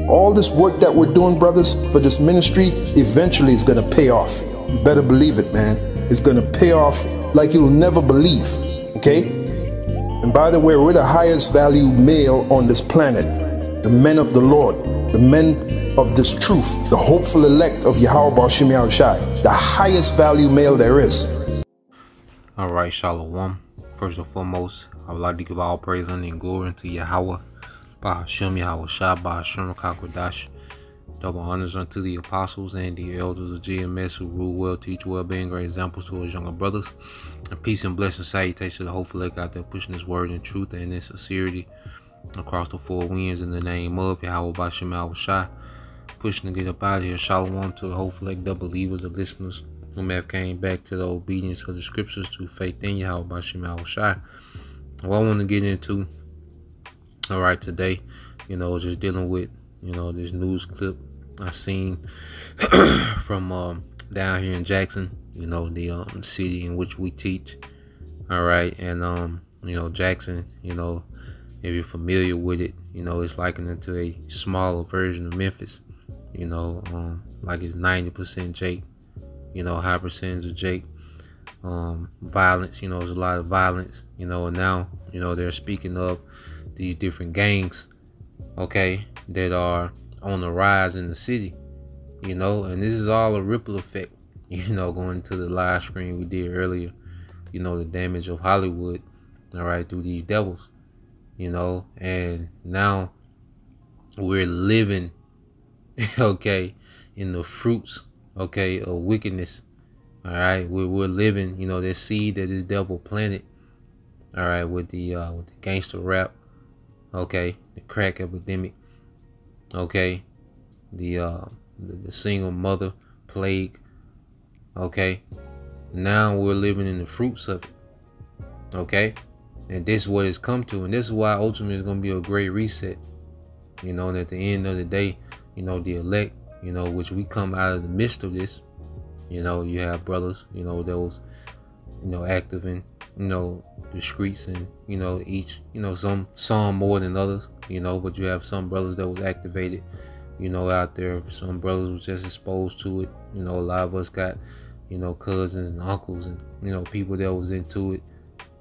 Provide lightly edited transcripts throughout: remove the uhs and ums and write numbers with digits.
All this work that we're doing, brothers, for this ministry, eventually is going to pay off. You better believe it, man. It's going to pay off like you'll never believe, okay? And by the way, we're the highest value male on this planet. The men of the Lord, the men of this truth, the hopeful elect of Yahweh Bashim Yahushai, the highest value male there is. All right, Shalom. First and foremost, I would like to give all praise and glory unto Yahweh, Bahashem Yahushai, Bahashem Kakwadash. Double honors unto the apostles and the elders of GMS who rule well, teach well, being great examples to his younger brothers. And peace and blessing salutation to the hopeful elect out there pushing his word in truth and in sincerity across the four winds in the name of Yahweh Bahashem Yahushai. Pushing to get up out of here. Shalom to the hopeful elect, the believers, the listeners who may have came back to the obedience of the scriptures through faith in Yahweh Bahashem Yahushai. What I want to get into, all right, today, just dealing with, this news clip I seen from down here in Jackson, the city in which we teach. All right, and Jackson, if you're familiar with it, it's likened into a smaller version of Memphis. Like it's 90% Jake, high percentage of Jake. Violence, there's a lot of violence, and now, they're speaking of these different gangs, okay, that are on the rise in the city, and this is all a ripple effect, going to the live stream we did earlier, the damage of Hollywood, all right, through these devils, and now we're living, okay, in the fruits, okay, of wickedness. All right, we're living, this seed that this devil planted. All right, with the gangster rap, okay, the crack epidemic, okay, the single mother plague, okay. Now we're living in the fruits of it, okay, and this is what it's come to, and this is why ultimately it's gonna be a great reset, and at the end of the day, the elect, which we come out of the midst of this. You have brothers, that was, active in, the streets, and, each, some more than others, but you have some brothers that was activated, out there. Some brothers was just exposed to it. A lot of us got, cousins and uncles and, people that was into it,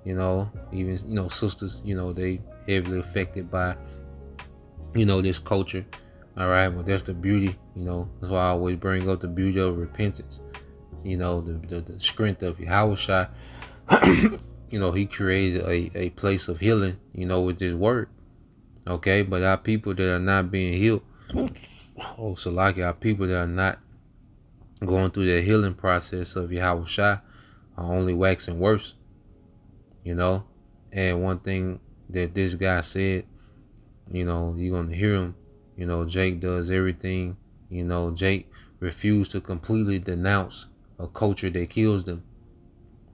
even, sisters, they heavily affected by, this culture. All right, but that's the beauty, that's why I always bring up the beauty of repentance. The strength of Yahushua. He created a place of healing, with his word. Okay, but our people that are not being healed, our people that are not going through the healing process of Yahushua are only waxing worse. And one thing that this guy said, you're gonna hear him. Jake does everything. Jake refused to completely denounce a culture that kills them.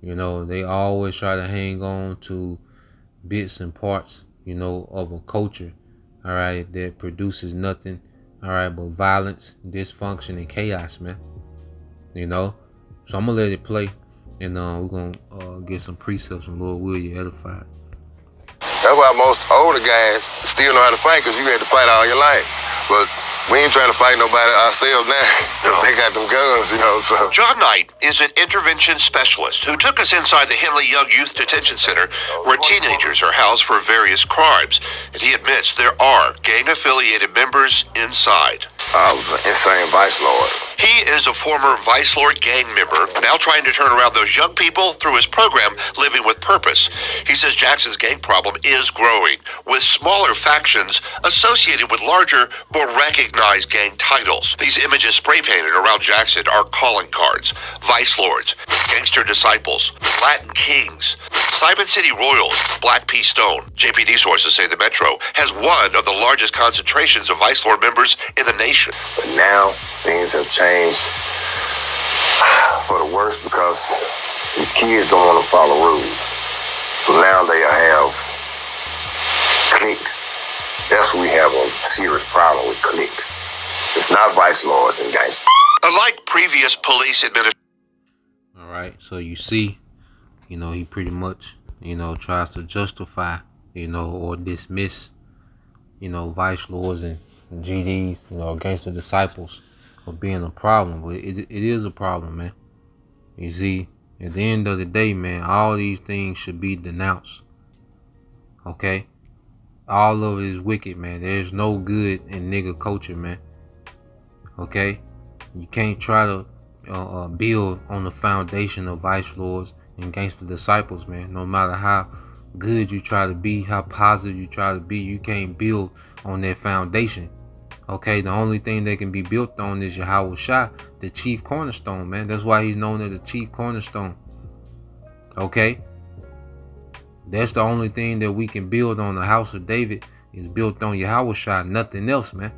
They always try to hang on to bits and parts, of a culture, all right, that produces nothing, all right, but violence, dysfunction, and chaos, man. So I'm gonna let it play, and we're gonna get some precepts from Lord will you edified. That's why most older guys still know how to fight, because you had to fight all your life. But we ain't trying to fight nobody ourselves now. They got them guns, so. John Knight is an intervention specialist who took us inside the Henley Young Youth Detention Center, where teenagers are housed for various crimes. And he admits there are gang-affiliated members inside. I was an insane vice lord. He is a former Vice Lord gang member, now trying to turn around those young people through his program, Living with Purpose. He says Jackson's gang problem is growing, with smaller factions associated with larger, more recognized gang titles. These images spray-painted around Jackson are calling cards. Vice Lords, Gangster Disciples, Latin Kings, Simon City Royals, Black P. Stone. JPD sources say the Metro has one of the largest concentrations of Vice Lord members in the nation. But now, things have changed for the worse, because these kids don't want to follow rules. So now they have cliques. That's what we have a serious problem with, cliques. It's not vice lords and gangsters. Unlike previous police administrations. All right, so you see, he pretty much, tries to justify, or dismiss, vice lords and GDs, against the disciples for being a problem. But it is a problem, man. You see, at the end of the day, man, all these things should be denounced. Okay? All of it is wicked, man. There's no good in nigga culture, man. Okay? You can't try to build on the foundation of vice lords and gangster disciples, man. No matter how good you try to be, how positive you try to be, you can't build on that foundation. Okay, the only thing that can be built on is Yahweh Shah, the chief cornerstone, man. That's why he's known as the chief cornerstone. Okay, that's the only thing that we can build on. The house of David is built on Yahweh Shah, nothing else, man.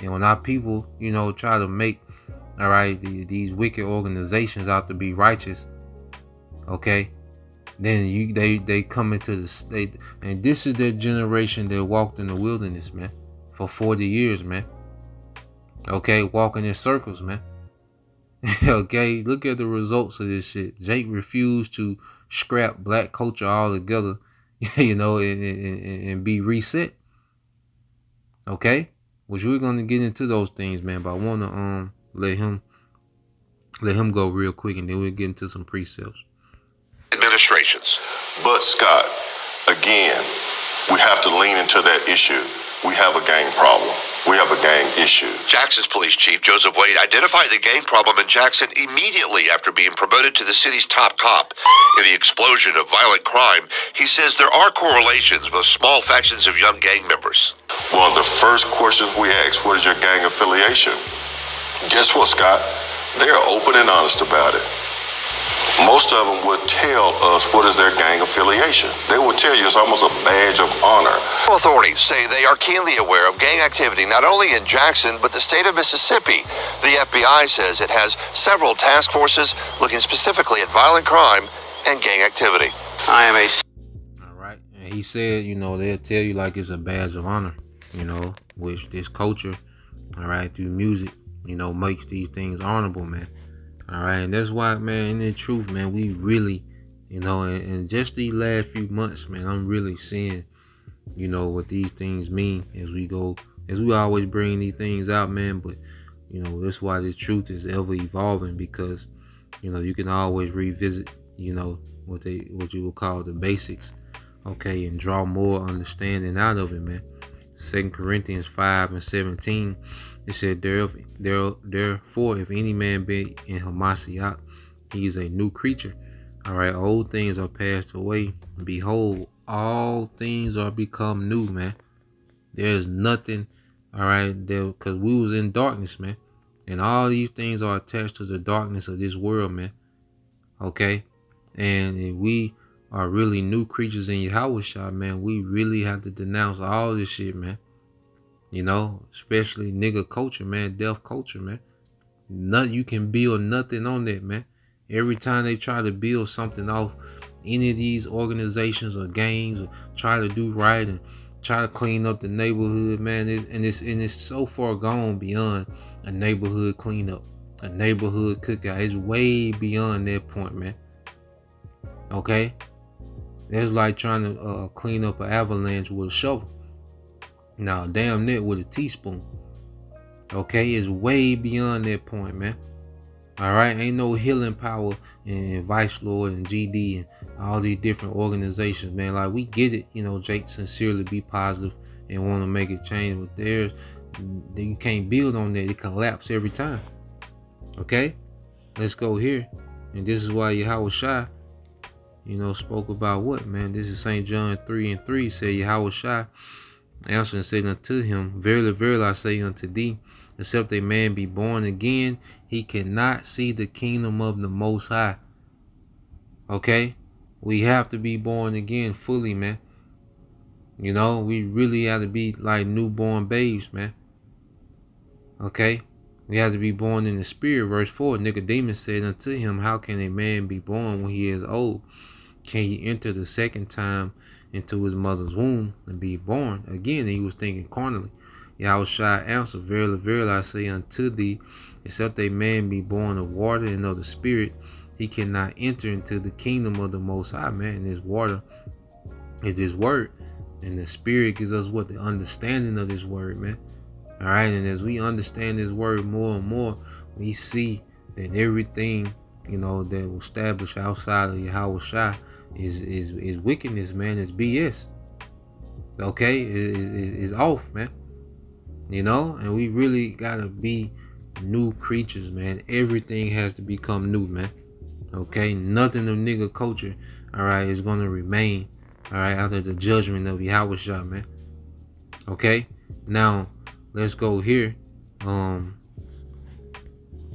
And when our people, try to make, all right, these wicked organizations out to be righteous, okay, then they come into the state, and this is the generation that walked in the wilderness, man, for 40 years, man. Okay, walking in circles, man. Okay, look at the results of this shit. Jake refused to scrap black culture altogether, and be reset. Okay, which we're gonna get into those things, man. But I wanna let him go real quick, and then we'll get into some precepts. Administrations. But Scott, again, we have to lean into that issue. We have a gang problem. We have a gang issue. Jackson's police chief, Joseph Wade, identified the gang problem in Jackson immediately after being promoted to the city's top cop. In the explosion of violent crime, he says there are correlations with small factions of young gang members. Well, the first questions we ask, what is your gang affiliation? Guess what, Scott? They're open and honest about it. Most of them would tell us what is their gang affiliation. They will tell you it's almost a badge of honor. Authorities say they are keenly aware of gang activity not only in Jackson, but the state of Mississippi. The FBI says it has several task forces looking specifically at violent crime and gang activity. All right. And he said, they'll tell you like it's a badge of honor, which this culture, all right, through music, makes these things honorable, man. All right, and that's why, man, in the truth, man, we really, in just these last few months, man, I'm really seeing, what these things mean as we always bring these things out, man. But, that's why the truth is ever evolving, because, you can always revisit, what you would call the basics, okay, and draw more understanding out of it, man. 2 Corinthians 5:17. It said, therefore, if any man be in Hamashiach, he is a new creature. All right, old things are passed away. Behold, all things are become new, man. There's nothing, all right, because we was in darkness, man. And all these things are attached to the darkness of this world, man. Okay? And if we are really new creatures in Yahweh Shah, man, we really have to denounce all this shit, man. Especially nigga culture, man, deaf culture, man. You can build nothing on that, man. Every time they try to build something off any of these organizations or gangs, or try to do right and try to clean up the neighborhood, man, it's so far gone beyond a neighborhood cleanup, a neighborhood cookout. It's way beyond that point, man. Okay, that's like trying to clean up an avalanche with a shovel. Now, damn that with a teaspoon. Okay, it's way beyond that point, man. All right, ain't no healing power in Vice Lord and GD and all these different organizations, man. Like, we get it, Jake sincerely be positive and want to make it change, but you can't build on that. It collapse every time. Okay, let's go here, and this is why Yahweh Shai, spoke about what, man? This is St. John 3:3. Said Yahweh Shai answered and said unto him, verily, verily, I say unto thee, except a man be born again, he cannot see the kingdom of the Most High. Okay? We have to be born again fully, man. We really have to be like newborn babes, man. Okay? We have to be born in the spirit. Verse 4, Nicodemus said unto him, how can a man be born when he is old? Can he enter the second time into his mother's womb and be born again? And he was thinking carnally. Yahweh Shai answered, verily, verily, I say unto thee, except a man be born of water and of the spirit, he cannot enter into the kingdom of the Most High, man. And this water is this word, and the spirit gives us what? The understanding of this word, man. All right, and as we understand this word more and more, we see that everything, that was established outside of Yahweh Shai is wickedness, man. It's BS. Okay, is off, man. And we really gotta be new creatures, man. Everything has to become new, man. Okay, nothing of nigga culture, all right, is gonna remain, all right, after the judgment of Yahweh Shai, man. Okay, now let's go here.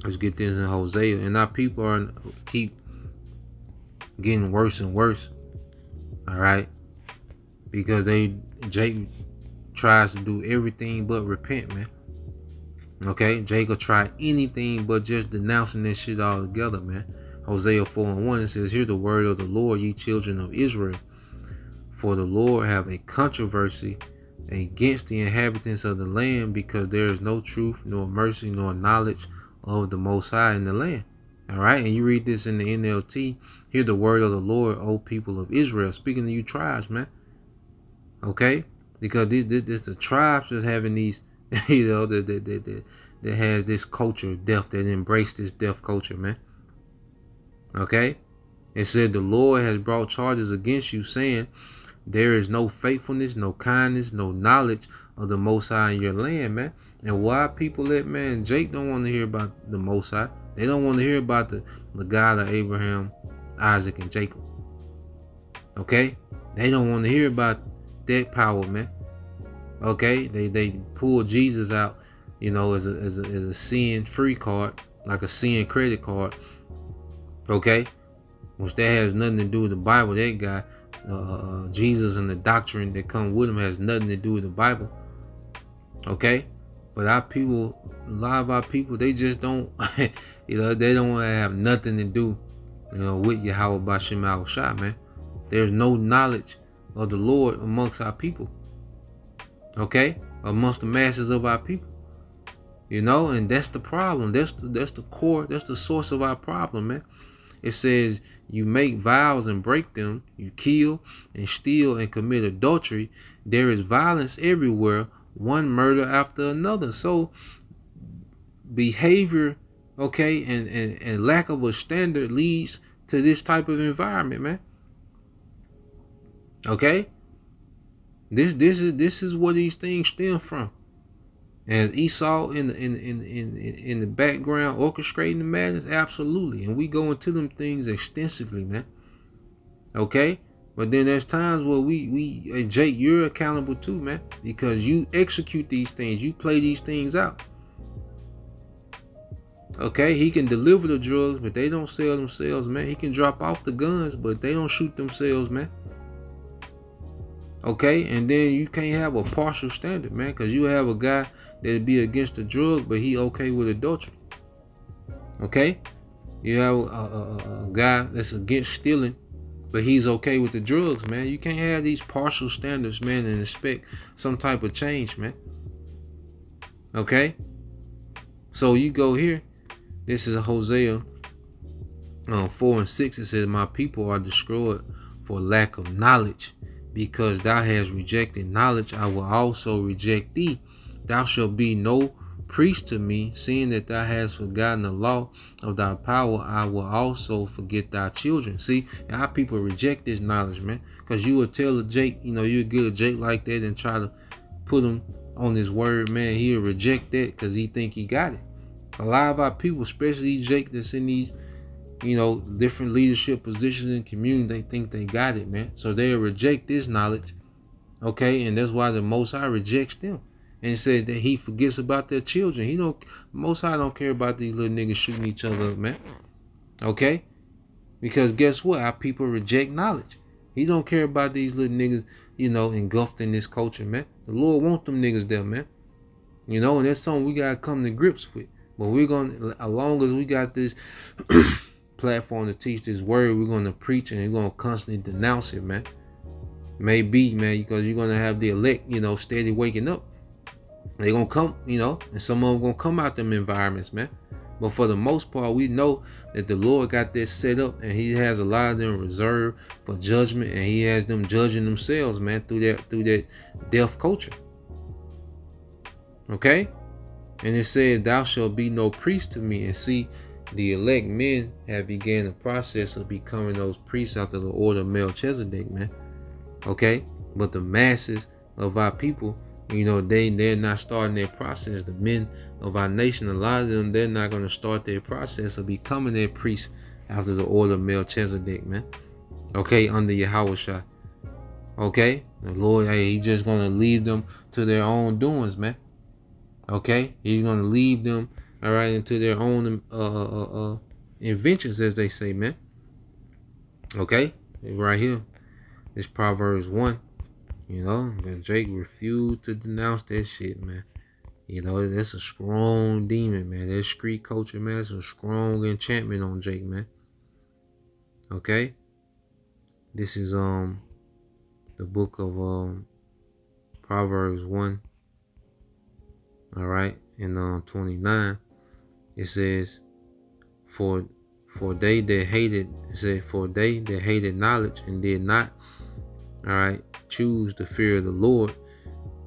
Let's get this in Hosea, and our people are keep getting worse and worse. All right, because Jake tries to do everything but repent, man. Okay, Jacob tried anything but just denouncing that shit altogether, man. Hosea 4:1, it says, "Hear the word of the Lord, ye children of Israel. For the Lord have a controversy against the inhabitants of the land, because there is no truth, nor mercy, nor knowledge of the Most High in the land." All right, and you read this in the NLT. "Hear the word of the Lord, O people of Israel." Speaking to you tribes, man. Okay, because this the tribes that's having these, that has this culture of death, that embrace this death culture, man. Okay, it said the Lord has brought charges against you, saying, there is no faithfulness, no kindness, no knowledge of the Most High in your land, man. And why people that, man, Jake don't want to hear about the Most High. They don't want to hear about the God of Abraham, Isaac, and Jacob. Okay, they don't want to hear about that power, man. Okay, they pull Jesus out, as a sin free card, like a sin credit card. Okay, which that has nothing to do with the Bible. That guy, Jesus, and the doctrine that come with him has nothing to do with the Bible. Okay, but our people, a lot of our people, they just don't, they don't want to have nothing to do, with Yahweh Bashem Shai, man. There's no knowledge of the Lord amongst our people. Okay, amongst the masses of our people. And that's the problem. That's the core. That's the source of our problem, man. It says you make vows and break them. You kill and steal and commit adultery. There is violence everywhere, one murder after another. So behavior, okay, and lack of a standard leads to this type of environment, man. Okay, this is where these things stem from. And Esau in the background orchestrating the madness, absolutely. And we go into them things extensively, man. Okay, but then there's times where we Jake, you're accountable too, man, because you execute these things, you play these things out. Okay, he can deliver the drugs, but they don't sell themselves, man. He can drop off the guns, but they don't shoot themselves, man. Okay, and then you can't have a partial standard, man, because you have a guy that'd be against the drug, but he okay with adultery. Okay, you have a guy that's against stealing, but he's okay with the drugs, man. You can't have these partial standards, man, and expect some type of change, man. Okay, so you go here. This is Hosea 4:6. It says, "My people are destroyed for lack of knowledge. Because thou hast rejected knowledge, I will also reject thee. Thou shalt be no priest to me, seeing that thou hast forgotten the law of thy power. I will also forget thy children." See, our people reject this knowledge, man. Because you will tell a Jake, you'll get a Jake like that and try to put him on his word, man. He'll reject that because he think he got it. A lot of our people, especially Jake that's in these, different leadership positions in community, they think they got it, man. So they'll reject this knowledge. Okay, and that's why the Most High rejects them. And it says that he forgets about their children. Most High don't care about these little niggas shooting each other up, man. Okay? Because guess what? Our people reject knowledge. He don't care about these little niggas, engulfed in this culture, man. The Lord wants them niggas there, man. And that's something we gotta come to grips with. But we're gonna, as long as we got this platform to teach this word, we're going to preach and we're going to constantly denounce it, man. Maybe, man, because you're going to have the elect, steady waking up. They're going to come, and some of them going to come out them environments, man. But for the most part, we know that the Lord got this set up, and he has a lot of them reserved for judgment, and he has them judging themselves, man, through that deaf culture. Okay? And it says, thou shalt be no priest to me. And see, the elect men have began the process of becoming those priests after the order of Melchizedek, man. Okay? But the masses of our people, you know, they're not starting their process. The men of our nation, a lot of them, they're not going to start their process of becoming their priests after the order of Melchizedek, man. Okay? Under Yahushua. Okay? The Lord, hey, He's just going to leave them to their own doings, man. Okay? He's going to leave them, all right, into their own inventions, as they say, man. Okay? Right here. It's Proverbs 1. You know, that Jake refused to denounce that shit, man. You know, that's a strong demon, man. That street culture, man, that's a strong enchantment on Jake, man. Okay? This is the book of Proverbs 1. All right, in 29, it says, for they that hated, it said, for they that hated knowledge and did not, all right, choose the fear of the Lord,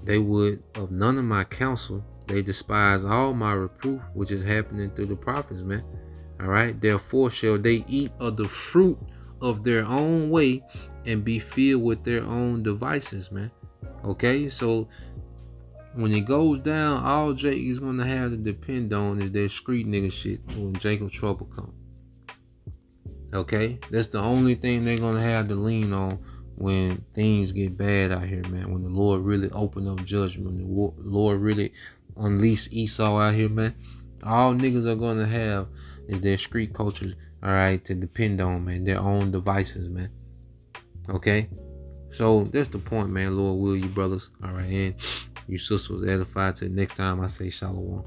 they would of none of my counsel. They despise all my reproof, which is happening through the prophets, man. All right, therefore shall they eat of the fruit of their own way and be filled with their own devices, man. Okay, so when it goes down, all Jake is gonna have to depend on is that street nigga shit when Jacob trouble come. Okay, that's the only thing they're gonna have to lean on when things get bad out here, man. When the Lord really open up judgment, when the Lord really unleash Esau out here, man. All niggas are gonna have is their street culture, all right, to depend on, man. Their own devices, man. Okay, so that's the point, man. Lord will you, brothers, all right, and you sisters edified. Till next time, I say shalom.